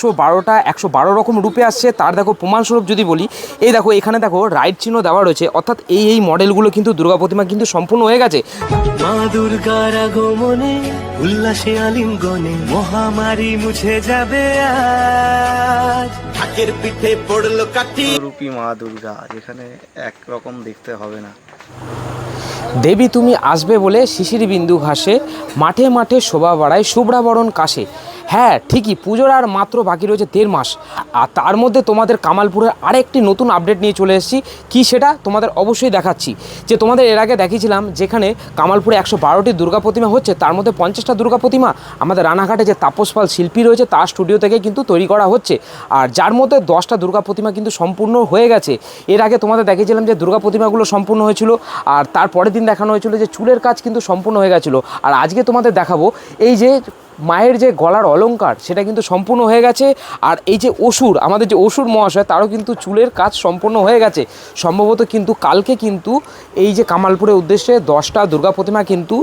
112টা 112 রকম রূপে আসছে। তার দেখো প্রমাণস্বরূপ যদি বলি, এই দেখো এখানে দেখো রাইট চিহ্ন দেওয়া রয়েছে, অর্থাৎ এই মডেলগুলো কিন্তু দুর্গা প্রতিমা কিন্তু সম্পূর্ণ হয়ে গেছে। মা দুর্গার আগমনে উল্লাসে আলিঙ্গনে মহামারী মুছে যাবে আজ। ঢাকের পিঠে পড়লো কাঠি রূপী মা দুর্গা, যেখানে একরকম দেখতে হবে না। দেবী তুমি আসবে বলে শিশির বিন্দু ঘাসে, মাঠে মাঠে শোভা বাড়ায় শুভ্রাবরণ কাশে। হ্যাঁ ঠিকই, পুজোর আর মাত্র বাকি রয়েছে 1.5 মাস। আর তার মধ্যে তোমাদের কামালপুরের আরেকটি নতুন আপডেট নিয়ে চলে এসেছি। কি সেটা তোমাদের অবশ্যই দেখাচ্ছি। যে তোমাদের এর আগে দেখিয়েছিলাম যেখানে কামালপুরে 112টি দুর্গা প্রতিমা হচ্ছে, তার মধ্যে 50টা দুর্গা প্রতিমা আমাদের রানাঘাটে যে তাপস পাল শিল্পী রয়েছে তার স্টুডিও থেকে কিন্তু তৈরি করা হচ্ছে। আর যার মধ্যে 10টা দুর্গা প্রতিমা কিন্তু সম্পূর্ণ হয়ে গেছে। এর আগে তোমাদের দেখিয়েছিলাম যে দুর্গা প্রতিমাগুলো সম্পূর্ণ হয়েছিল, আর তারপরের দিন দেখানো হয়েছিল যে চুলের কাজ কিন্তু সম্পূর্ণ হয়ে গেছিলো। আর আজকে তোমাদের দেখাবো এই যে মায়ের যে গলার অলংকার সেটা কিন্তু সম্পূর্ণ হয়ে গেছে। আর এই যে অসুর, আমাদের যে অসুর মহাশয়, তারও কিন্তু চুলের কাজ সম্পূর্ণ হয়ে গেছে। সম্ভবত কিন্তু কালকে কিন্তু এই যে কামালপুরের উদ্দেশ্যে 10টা দুর্গা প্রতিমা কিন্তু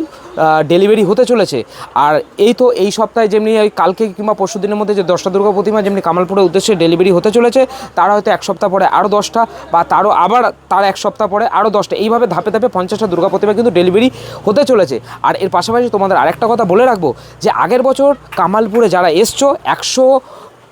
ডেলিভারি হতে চলেছে। আর এই তো এই সপ্তাহে যেমনি ওই কালকে কিংবা পরশু দিনের মধ্যে যে 10টা দুর্গা প্রতিমা যেমনি কামালপুরের উদ্দেশ্যে ডেলিভারি হতে চলেছে, তারা হয়তো 1 সপ্তাহ পরে আরও 10টা, বা তারও আবার তার 1 সপ্তাহ পরে আরও 10টা, এইভাবে ধাপে ধাপে 50টা দুর্গা প্রতিমা কিন্তু ডেলিভারি হতে চলেছে। আর এর পাশাপাশি তোমাদের আরেকটা কথা বলে রাখবো, যে আগের বছর কামালপুরে যারা এসছো 100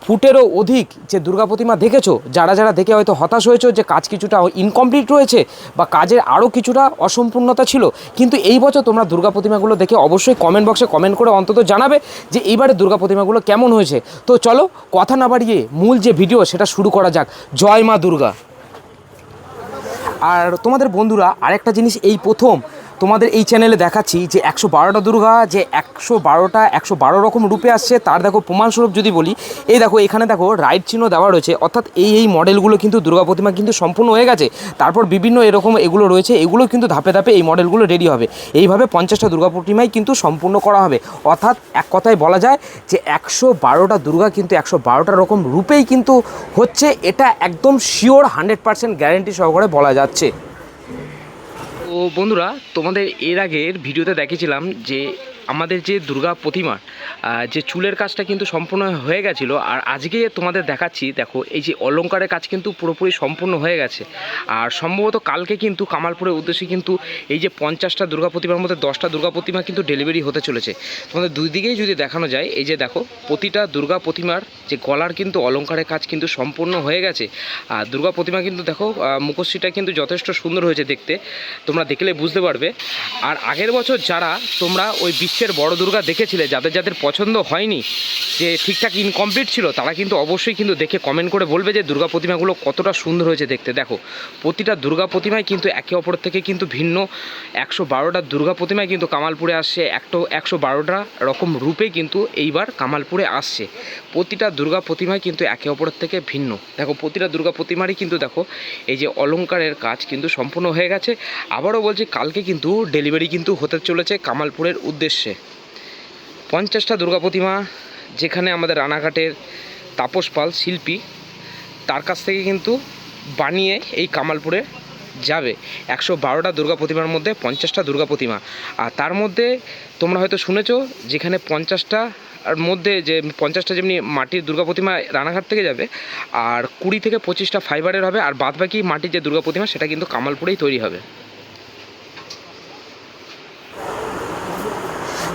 ফুটেরও অধিক যে দুর্গা প্রতিমা দেখেছো, যারা যারা দেখে হয়তো হতাশ হয়েছো যে কাজ কিছুটা ইনকমপ্লিট রয়েছে বা কাজের আরও কিছুটা অসম্পূর্ণতা ছিল, কিন্তু এই বছর তোমরা দুর্গা প্রতিমাগুলো দেখে অবশ্যই কমেন্ট বক্সে কমেন্ট করে অন্তত জানাবে যে এইবারে দুর্গা প্রতিমাগুলো কেমন হয়েছে। তো চলো কথা না বাড়িয়ে মূল যে ভিডিও সেটা শুরু করা যাক। জয় মা দুর্গা। আর তোমাদের বন্ধুরা আরেকটা জিনিস এই প্রথম তোমাদের এই চ্যানেলে দেখাচ্ছি, যে 112টা দুর্গা যে 112টা 112 রকম রূপে আসছে, তার দেখো প্রমাণস্বরূপ যদি বলি, এই দেখো এখানে দেখো রাইট চিহ্ন দেওয়া রয়েছে, অর্থাৎ এই মডেলগুলো কিন্তু দুর্গা প্রতিমা কিন্তু সম্পূর্ণ হয়ে গেছে। তারপর বিভিন্ন এরকম এগুলো রয়েছে, এগুলো কিন্তু ধাপে ধাপে এই মডেলগুলো রেডি হবে। এইভাবে 50টা দুর্গা প্রতিমাই কিন্তু সম্পূর্ণ করা হবে। অর্থাৎ এক কথায় বলা যায় যে 112টা দুর্গা কিন্তু 112টা রকম রূপেই কিন্তু হচ্ছে, এটা একদম শিওর 100% গ্যারেন্টি সহকারে বলা যাচ্ছে। তো বন্ধুরা তোমাদের এর আগের ভিডিওতে দেখিয়েছিলাম যে আমাদের যে দুর্গা প্রতিমার যে চুলের কাজটা কিন্তু সম্পূর্ণ হয়ে গেছিলো। আর আজকে তোমাদের দেখাচ্ছি, দেখো এই যে অলংকারের কাজ কিন্তু পুরোপুরি সম্পূর্ণ হয়ে গেছে। আর সম্ভবত কালকে কিন্তু কামালপুরের উদ্দেশ্যে কিন্তু এই যে 50টা দুর্গা প্রতিমার মধ্যে 10টা দুর্গা প্রতিমা কিন্তু ডেলিভারি হতে চলেছে। তোমাদের দুই দিকেই যদি দেখানো যায়, এই যে দেখো প্রতিটা দুর্গা প্রতিমার যে গলার কিন্তু অলংকারের কাজ কিন্তু সম্পূর্ণ হয়ে গেছে। আর দুর্গা প্রতিমা কিন্তু দেখো মুখশ্রীটা কিন্তু যথেষ্ট সুন্দর হয়েছে দেখতে, তোমরা দেখলে বুঝতে পারবে। আর আগের বছর যারা তোমরা ওই বিশ্বের বড় দুর্গা দেখেছিলে, যাদের যাদের পছন্দ হয়নি, যে ঠিকঠাক ইনকমপ্লিট ছিল, তারা কিন্তু অবশ্যই কিন্তু দেখে কমেন্ট করে বলবে যে দুর্গা প্রতিমাগুলো কতটা সুন্দর হয়েছে দেখতে। দেখো প্রতিটা দুর্গা প্রতিমাই কিন্তু একে অপর থেকে কিন্তু ভিন্ন। 112টা দুর্গা প্রতিমাই কিন্তু কামালপুরে আসছে, 112টা রকম রূপে কিন্তু এইবার কামালপুরে আসছে। প্রতিটা দুর্গা প্রতিমাই কিন্তু একে অপরের থেকে ভিন্ন। দেখো প্রতিটা দুর্গা প্রতিমারই কিন্তু দেখো এই যে অলংকারের কাজ কিন্তু সম্পূর্ণ হয়ে গেছে। আবারও বলছি, কালকে কিন্তু ডেলিভারি কিন্তু হতে চলেছে কামালপুরের উদ্দেশ্যে 50টা দুর্গা প্রতিমা, যেখানে আমাদের রানাঘাটের তাপস পাল শিল্পী, তার কাছ থেকে কিন্তু বানিয়ে এই কামালপুরে যাবে। 112টা দুর্গা প্রতিমার মধ্যে 50টা দুর্গা প্রতিমা। আর তার মধ্যে তোমরা হয়তো শুনেছো, যেখানে 50টা আর মধ্যে যে 50টা যেমনি মাটির দুর্গা প্রতিমা রানাঘাট থেকে যাবে, আর 20 থেকে 25টা ফাইবারের হবে, আর বাদবাকি মাটির যে দুর্গা প্রতিমা সেটা কিন্তু কামালপুরেই তৈরি হবে।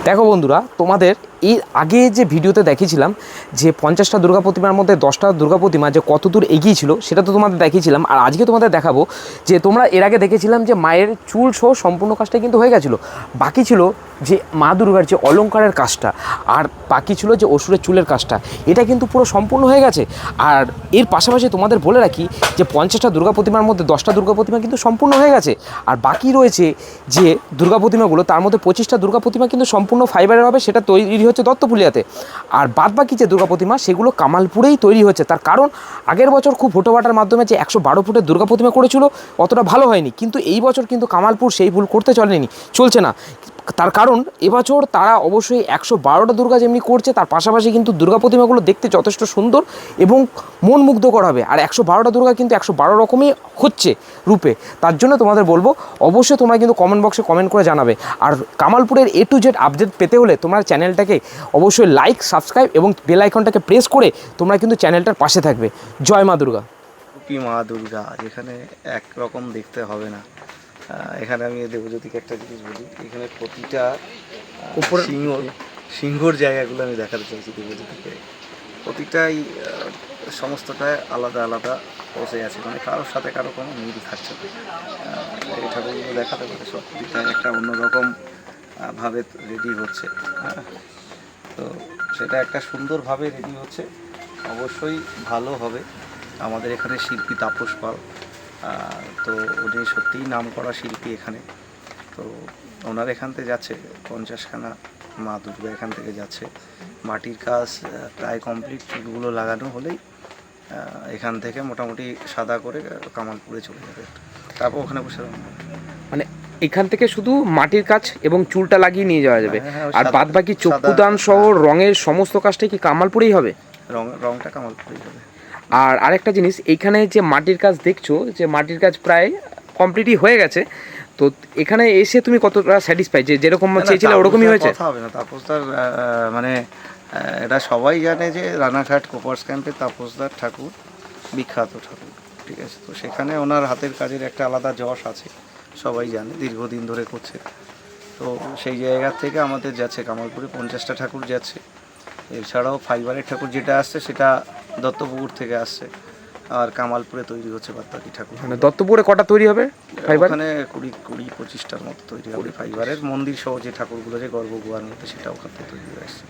দেখো বন্ধুরা, তোমাদের এর আগে যে ভিডিওতে দেখিয়েছিলাম যে 50টা দুর্গা প্রতিমার মধ্যে 10টা দুর্গা প্রতিমা যে কত দূর এগিয়ে ছিল, সেটা তো তোমাদের দেখিয়েছিলাম। আর আজকে তোমাদের দেখাবো যে তোমরা এর আগে দেখেছিলাম যে মায়ের চুল সহ সম্পূর্ণ কাজটা কিন্তু হয়ে গেছিলো, বাকি ছিল যে মা দুর্গার যে অলংকারের কাজটা, আর বাকি ছিল যে অসুরের চুলের কাজটা, এটা কিন্তু পুরো সম্পূর্ণ হয়ে গেছে। আর এর পাশাপাশি তোমাদের বলে রাখি যে 50টা দুর্গা প্রতিমার মধ্যে 10টা দুর্গা প্রতিমা কিন্তু সম্পূর্ণ হয়ে গেছে। আর বাকি রয়েছে যে দুর্গা প্রতিমাগুলো, তার মধ্যে 25টা দুর্গা প্রতিমা কিন্তু সম্পূর্ণ ফাইবারের হবে, সেটা তৈরি হচ্ছে দত্তপুলিয়াতে। আর বাদবাকি যে দুর্গা প্রতিমা সেগুলো কামালপুরেই তৈরি হচ্ছে। তার কারণ আগের বছর খুব ভোটোবাটার মাধ্যমে যে 112 ফুটের দুর্গা প্রতিমা করেছিল, অতটা ভালো হয়নি, কিন্তু এই বছর কিন্তু কামালপুর সেই ভুল করতে চলছে না। তার কারণ এবছর তারা অবশ্যই 112টা দুর্গা যেমনি করছে তার পাশাপাশি কিন্তু দুর্গা প্রতিমাগুলো দেখতে যথেষ্ট সুন্দর এবং মন মুগ্ধকর হবে। আর 112টা দুর্গা কিন্তু 112 রকমই হচ্ছে রূপে। তার জন্য তোমাদের বলবো অবশ্যই তোমরা কিন্তু কমেন্ট বক্সে কমেন্ট করে জানাবে। আর কামালপুরের A to Z আপডেট পেতে হলে তোমরা চ্যানেলটাকে অবশ্যই লাইক, সাবস্ক্রাইব এবং বেল আইকনটাকে প্রেস করে তোমরা কিন্তু চ্যানেলটার পাশে থাকবে। জয় মা দুর্গা। রূপী মা দুর্গা যেখানে একরকম দেখতে হবে না। এখানে আমি দেবজ্যোতিকে একটা জিনিস বলি, এখানে প্রতিটা উপরে সিংহর জায়গাগুলো আমি দেখাতে চাইছি দেবজ্যোতিকে। প্রতিটাই সমস্তটাই আলাদা আলাদা বসে আছে, মানে কারোর সাথে কারো কোনো মিল থাকছে না। এই ঠাকুরগুলো দেখাতে পারে সব প্রতিটাই একটা অন্যরকম ভাবে রেডি হচ্ছে। তো সেটা একটা সুন্দরভাবে রেডি হচ্ছে, অবশ্যই ভালো হবে। আমাদের এখানে শিল্পী তাপস পাল, তো উনি সত্যিই নাম করা শিল্পী এখানে। তো ওনার এখান থেকে যাচ্ছে 50খানা মা দুর্গা এখান থেকে যাচ্ছে। মাটির কাজ প্রায় কমপ্লিট, চুলগুলো লাগানো হলেই এখান থেকে মোটামুটি সাদা করে কামালপুরে চলে যাবে। তারপর ওখানে বসে মানে এখান থেকে শুধু মাটির কাজ এবং চুলটা লাগিয়ে নিয়ে যাওয়া যাবে, আর বাদ বাকি চক্ষুদান সহ রঙের সমস্ত কাজটাই কি কামালপুরেই হবে? রংটা কামালপুরেই হবে। আর আরেকটা জিনিস, এইখানে যে মাটির কাজ দেখছো, যে মাটির কাজ প্রায় কমপ্লিটই হয়ে গেছে, তো এখানে এসে তুমি কতটা স্যাটিসফাই যে যেরকম চেয়েছিলে ওরকমই হয়েছে? কথা হবে না, তাপসদার মানে এটা সবাই জানে যে রানাঘাট কোপার্স ক্যাম্পে তাপসদার ঠাকুর বিখ্যাত ঠাকুর, ঠিক আছে। তো সেখানে ওনার হাতের কাজের একটা আলাদা যশ আছে, সবাই জানে, দীর্ঘদিন ধরে করছে। তো সেই জায়গা থেকে আমাদের যাচ্ছে কামালপুরে 50টা ঠাকুর যাচ্ছে। এছাড়াও ফাইবারের ঠাকুর যেটা আসছে সেটা দত্তপুকুর থেকে আসছে, আর কামালপুরে তৈরি হচ্ছে বাদবাকি ঠাকুর। মানে দত্তপুরে কটা তৈরি হবে ফাইবার? ওখানে 20-25টার মতো তৈরি হবে ফাইবারের, মন্দির সহ যে ঠাকুরগুলো যে গর্ভগুহার মধ্যে সেটা ওখান থেকে তৈরি হয়ে আসছে।